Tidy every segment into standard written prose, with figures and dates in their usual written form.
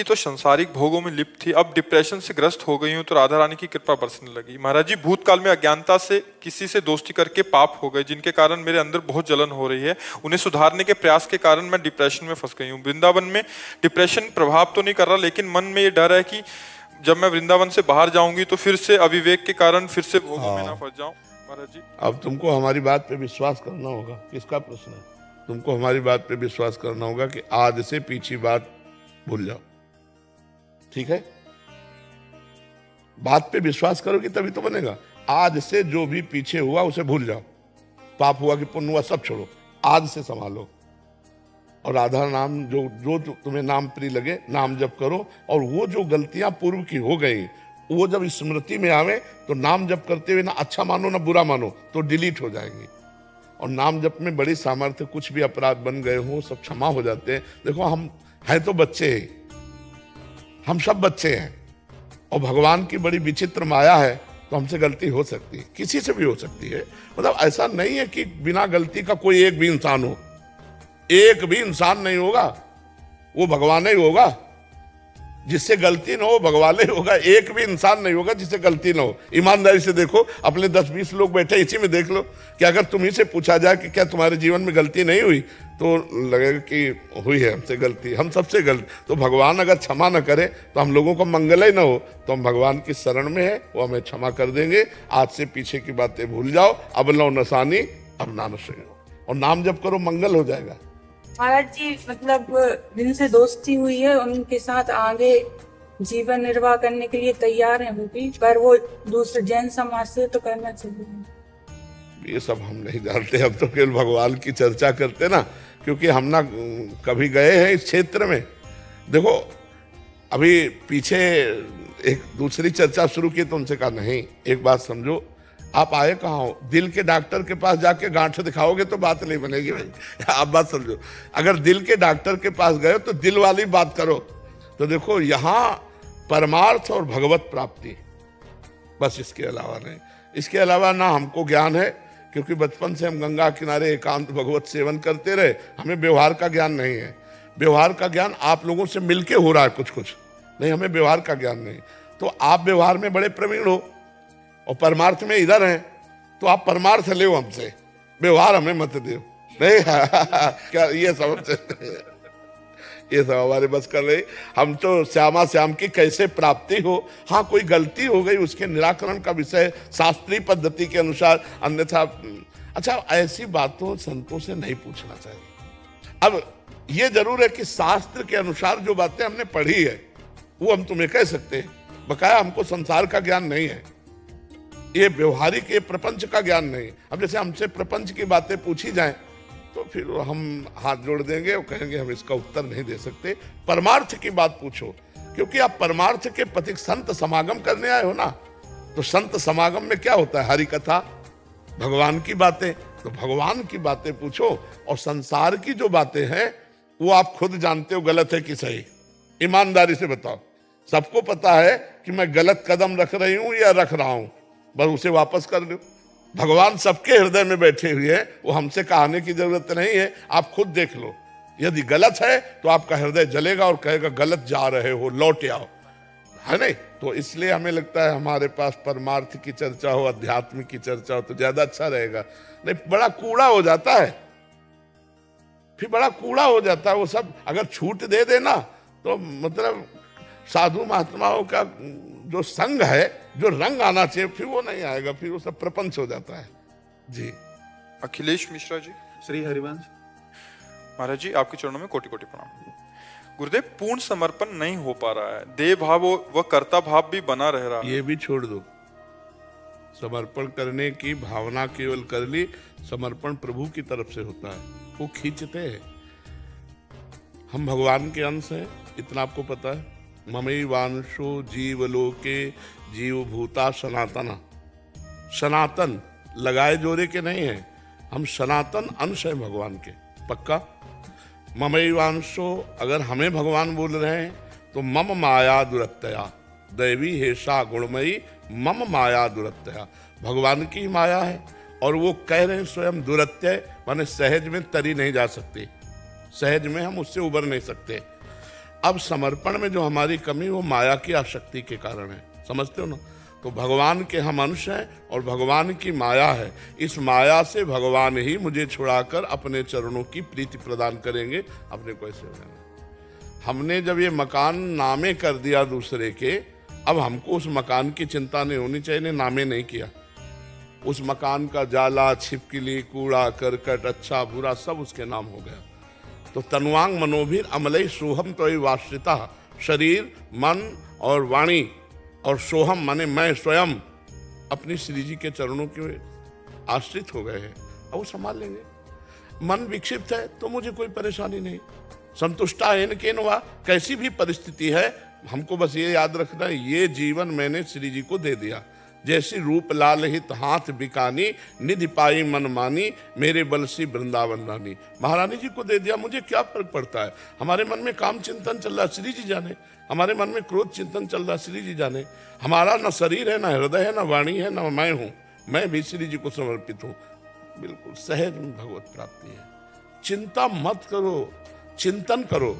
तो संसारिक भोगों में लिप्त थी, अब डिप्रेशन से ग्रस्त हो गई हूँ तो राधा रानी की कृपा बरसने लगी। महाराज जी, भूतकाल में अज्ञानता से किसी से दोस्ती करके पाप हो गए जिनके कारण मेरे अंदर बहुत जलन हो रही है। उन्हें सुधारने के प्रयास के कारण मैं डिप्रेशन में फंस गई हूँ। वृंदावन में डिप्रेशन प्रभाव तो नहीं कर रहा, लेकिन मन में ये डर है कि जब मैं वृंदावन से बाहर जाऊंगी तो फिर से अविवेक के कारण फिर से भोगों में ना फंस जाऊं। महाराज जी, अब तुमको हमारी बात पे विश्वास करना होगा। किसका प्रश्न है? तुमको हमारी बात पे विश्वास करना होगा कि आज से पीछे बात भूल जाओ। ठीक है, बात पे विश्वास करोगे तभी तो बनेगा। आज से जो भी पीछे हुआ उसे भूल जाओ। पाप हुआ कि पुण्य हुआ सब छोड़ो, आज से संभालो। और राधा नाम जो जो तुम्हें नाम प्रिय लगे नाम जप करो। और वो जो गलतियां पूर्व की हो गई वो जब स्मृति में आवे तो नाम जप करते हुए ना अच्छा मानो ना बुरा मानो तो डिलीट हो जाएंगी। और नाम जप में बड़ी सामर्थ्य, कुछ भी अपराध बन गए हो सब क्षमा हो जाते हैं। देखो हम हैं तो बच्चे हैं, हम सब बच्चे हैं और भगवान की बड़ी विचित्र माया है, तो हमसे गलती हो सकती है, किसी से भी हो सकती है। मतलब ऐसा नहीं है कि बिना गलती का कोई एक भी इंसान हो। एक भी इंसान नहीं होगा, वो भगवान ही होगा। जिससे गलती ना हो भगवान ही होगा। एक भी इंसान नहीं होगा जिससे गलती ना हो। ईमानदारी से देखो, अपने 10-20 लोग बैठे इसी में देख लो कि अगर तुम्ही से पूछा जाए कि क्या तुम्हारे जीवन में गलती नहीं हुई, तो लगेगा कि हुई है हमसे गलती, हम सबसे गलती। तो भगवान अगर क्षमा न करे तो हम लोगों को मंगल ही ना हो। तो हम भगवान की शरण में है, वो हमें क्षमा कर देंगे। आज से पीछे की बातें भूल जाओ। अब लो नसानी अब नानस और नाम जप करो, मंगल हो जाएगा। महाराज जी, मतलब जिनसे दोस्ती हुई है उनके साथ आगे जीवन निर्वाह करने के लिए तैयार हैं वो भी, पर वो दूसरे जैन समाज से तो करना चाहिए। ये सब हम नहीं जानते, अब तो केवल भगवान की चर्चा करते ना, क्योंकि हम ना कभी गए हैं इस क्षेत्र में। देखो अभी पीछे एक दूसरी चर्चा शुरू की तो उनसे कहा नहीं, एक बात समझो, आप आए कहाँ हो? दिल के डॉक्टर के पास जाके गांठ दिखाओगे तो बात नहीं बनेगी भाई। आप बात समझो, अगर दिल के डॉक्टर के पास गए तो दिल वाली बात करो। तो देखो यहाँ परमार्थ और भगवत प्राप्ति, बस इसके अलावा नहीं। इसके अलावा ना हमको ज्ञान है, क्योंकि बचपन से हम गंगा किनारे एकांत भगवत सेवन करते रहे। हमें व्यवहार का ज्ञान नहीं है। व्यवहार का ज्ञान आप लोगों से मिलके हो रहा है कुछ कुछ, नहीं हमें व्यवहार का ज्ञान नहीं। तो आप व्यवहार में बड़े प्रवीण हो और परमार्थ में इधर हैं, तो आप परमार्थ ले हमसे, व्यवहार हमें मत दो। नहीं क्या ये समझ ये सब हमारे बस कर रही। हम तो श्यामा श्याम की कैसे प्राप्ति हो, हाँ कोई गलती हो गई उसके निराकरण का विषय शास्त्रीय पद्धति के अनुसार, अन्यथा अच्छा ऐसी बातों संतों से नहीं पूछना चाहिए। अब ये जरूर है कि शास्त्र के अनुसार जो बातें हमने पढ़ी है वो हम तुम्हें कह सकते हैं। बकाया हमको संसार का ज्ञान नहीं है, ये व्यवहारिक ये प्रपंच का ज्ञान नहीं। अब जैसे हमसे प्रपंच की बातें पूछी जाएं तो फिर हम हाथ जोड़ देंगे और कहेंगे हम इसका उत्तर नहीं दे सकते। परमार्थ की बात पूछो, क्योंकि आप परमार्थ के पथिक संत समागम करने आए हो ना। तो संत समागम में क्या होता है? हरि कथा, भगवान की बातें। तो भगवान की बातें पूछो, और संसार की जो बातें हैं वो आप खुद जानते हो गलत है कि सही। ईमानदारी से बताओ, सबको पता है कि मैं गलत कदम रख रही हूं या रख रहा हूं, बस उसे वापस कर लो। भगवान सबके हृदय में बैठे हुए हैं, वो हमसे कहने की जरूरत नहीं है। आप खुद देख लो, यदि गलत है तो आपका हृदय जलेगा और कहेगा गलत जा रहे हो, लौट आओ, है नहीं? तो इसलिए हमें लगता है हमारे पास परमार्थ की चर्चा हो, अध्यात्म की चर्चा हो तो ज्यादा अच्छा रहेगा। नहीं, बड़ा कूड़ा हो जाता है, फिर बड़ा कूड़ा हो जाता है वो सब। अगर छूट दे देना तो मतलब साधु महात्माओं का जो संग है, जो रंग आना चाहिए, फिर वो नहीं आएगा, फिर वो सब प्रपंच हो जाता है। जी अखिलेश मिश्रा जी, श्री हरिवंश। महाराज जी आपके चरणों में कोटि कोटि प्रणाम। गुरुदेव, पूर्ण समर्पण नहीं हो पा रहा है, देह भाव व कर्ता भाव भी बना रह रहा है। ये भी छोड़ दो। समर्पण करने की भावना केवल कर ली, समर्पण प्रभु की तरफ से होता है, वो खींचते हैं। हम भगवान के अंश हैं, इतना आपको पता है। ममैवांशो जीवलोके जीवभूता सनातन। सनातन लगाए जोरे के नहीं है, हम सनातन अंश हैं भगवान के, पक्का। ममैवांशो, अगर हमें भगवान बोल रहे हैं तो मम माया दुरत्यया दैवी हेषा गुणमयी मम माया दुरत्यया, भगवान की माया है। और वो कह रहे हैं स्वयं दुरत्यय, माने सहज में तरी नहीं जा सकती, सहज में हम उससे उबर नहीं सकते। अब समर्पण में जो हमारी कमी वो माया की आसक्ति के कारण है, समझते हो ना। तो भगवान के हम अंश हैं और भगवान की माया है, इस माया से भगवान ही मुझे छुड़ाकर अपने चरणों की प्रीति प्रदान करेंगे, अपने को ऐसे हो जाना। हमने जब ये मकान नामे कर दिया दूसरे के, अब हमको उस मकान की चिंता नहीं होनी चाहिए, नामे नहीं किया। उस मकान का जाला, छिपकली, कूड़ा करकट, अच्छा बुरा सब उसके नाम हो गया। तो तनुवांग मनोभीर अमलई सोहम तो वाश्रिता, शरीर मन और वाणी और सोहम माने मैं स्वयं अपनी श्री जी के चरणों के आश्रित हो गए हैं, अब वो संभाल लेंगे। मन विक्षिप्त है तो मुझे कोई परेशानी नहीं, संतुष्टा है केन वा, कैसी भी परिस्थिति है हमको बस ये याद रखना है, ये जीवन मैंने श्री जी को दे दिया। जैसी रूप लाल हित हाथ बिकानी, निधि पाई मन मानी, मेरे बल सी वृंदावन रानी। महारानी जी को दे दिया, मुझे क्या फर्क पड़ता है। हमारे मन में काम चिंतन चल रहा है, श्री जी जाने। हमारे मन में क्रोध चिंतन चल रहा है, श्री जी जाने। हमारा न शरीर है, न हृदय है, न वाणी है, न मैं हूं, मैं भी श्री जी को समर्पित हूं। बिल्कुल सहज में भगवत प्राप्ति है। चिंता मत करो, चिंतन करो,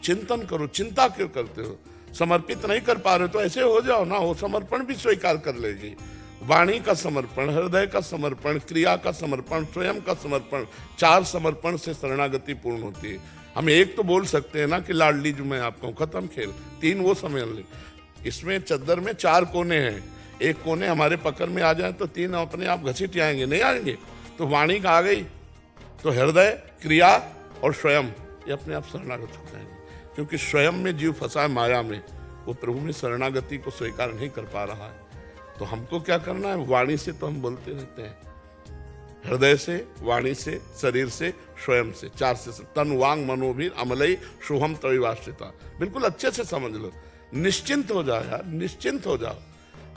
चिंतन करो। चिंता क्यों करते हो? समर्पित नहीं कर पा रहे तो ऐसे हो जाओ ना, वो समर्पण भी स्वीकार कर लेगी। वाणी का समर्पण, हृदय का समर्पण, क्रिया का समर्पण, स्वयं का समर्पण, 4 समर्पण से शरणागति पूर्ण होती है। हम एक तो बोल सकते हैं ना कि लाडली जो मैं आपका हूं, खत्म खेल। 3 वो समझ ले। इसमें चद्दर में 4 कोने हैं, एक कोने हमारे पकड़ में आ जाए तो 3 अपने आप घसीट आएंगे, नहीं आएंगे। तो वाणी का आ गई तो हृदय, क्रिया और स्वयं ये अपने आप शरणागत हो जाएंगे। क्योंकि स्वयं में जीव फंसा है माया में, वो प्रभु में शरणागति को स्वीकार नहीं कर पा रहा है। तो हमको क्या करना है? वाणी से तो हम बोलते रहते हैं, हृदय से, वाणी से, शरीर से, स्वयं से, 4 से। तन वांग मनोभीर अमलई सोहम तविवाश्रिता। बिल्कुल अच्छे से समझ लो, निश्चिंत हो जाओ यार, निश्चिंत हो जाओ।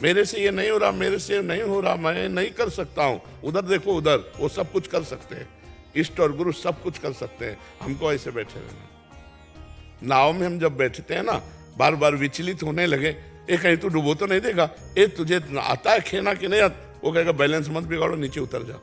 मेरे से ये नहीं हो रहा, मेरे से नहीं हो रहा, मैं नहीं कर सकता हूं। उधर देखो, उधर वो सब कुछ कर सकते हैं, इष्ट और गुरु सब कुछ कर सकते हैं। हमको ऐसे बैठे रहना। नाव में हम जब बैठते हैं ना, बार बार विचलित होने लगे, ए कहीं तू डुबो तो नहीं देगा, ए तुझे आता है खेना कि नहीं आता, वो कहेगा बैलेंस मत बिगाड़ो, नीचे उतर जाओ।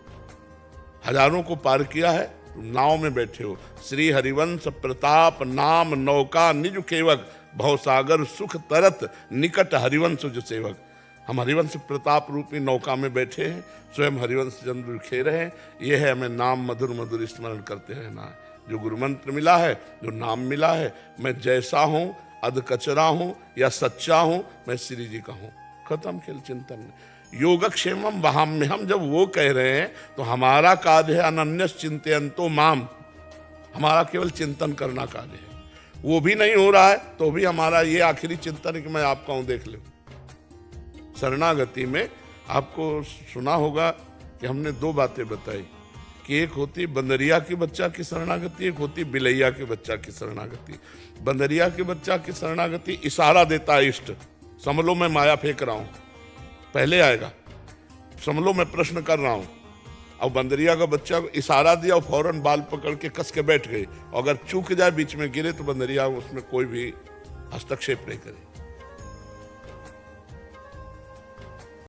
हजारों को पार किया है, तुम नाव में बैठे हो। श्री हरिवंश प्रताप नाम नौका निज केवक, भवसागर सुख तरत निकट हरिवंश जो सेवक। हम हरिवंश प्रताप रूपी नौका में बैठे हैं, स्वयं हरिवंश चंद्र खेल रहे हैं। ये है हमें नाम मधुर मधुर स्मरण करते रहना है। जो गुरु मंत्र मिला है, जो नाम मिला है, मैं जैसा हूं, अध कचरा हूं या सच्चा हूं, मैं श्री जी का हूं। खत्म खेल चिंतन में। योगक्षेमम वहाम्य, हम जब वो कह रहे हैं तो हमारा कार्य है अनन्यस चिंतयन्तो माम, हमारा केवल चिंतन करना कार्य है। वो भी नहीं हो रहा है तो भी हमारा ये आखिरी चिंतन है कि मैं आपका हूं, देख लो। शरणागति में आपको सुना होगा कि हमने 2 बातें बताई कि एक होती बंदरिया के बच्चा की शरणागति, एक होती बिलैया के बच्चा की शरणागति। बंदरिया के बच्चा की शरणागति इशारा देता है इष्ट, समझ लो मैं माया फेंक रहा हूं, पहले आएगा। समझ लो मैं प्रश्न कर रहा हूं। अब बंदरिया का बच्चा इशारा दिया और फौरन बाल पकड़ के कस के बैठ गए। अगर चूक जाए, बीच में गिरे, तो बंदरिया उसमें कोई भी हस्तक्षेप नहीं करे।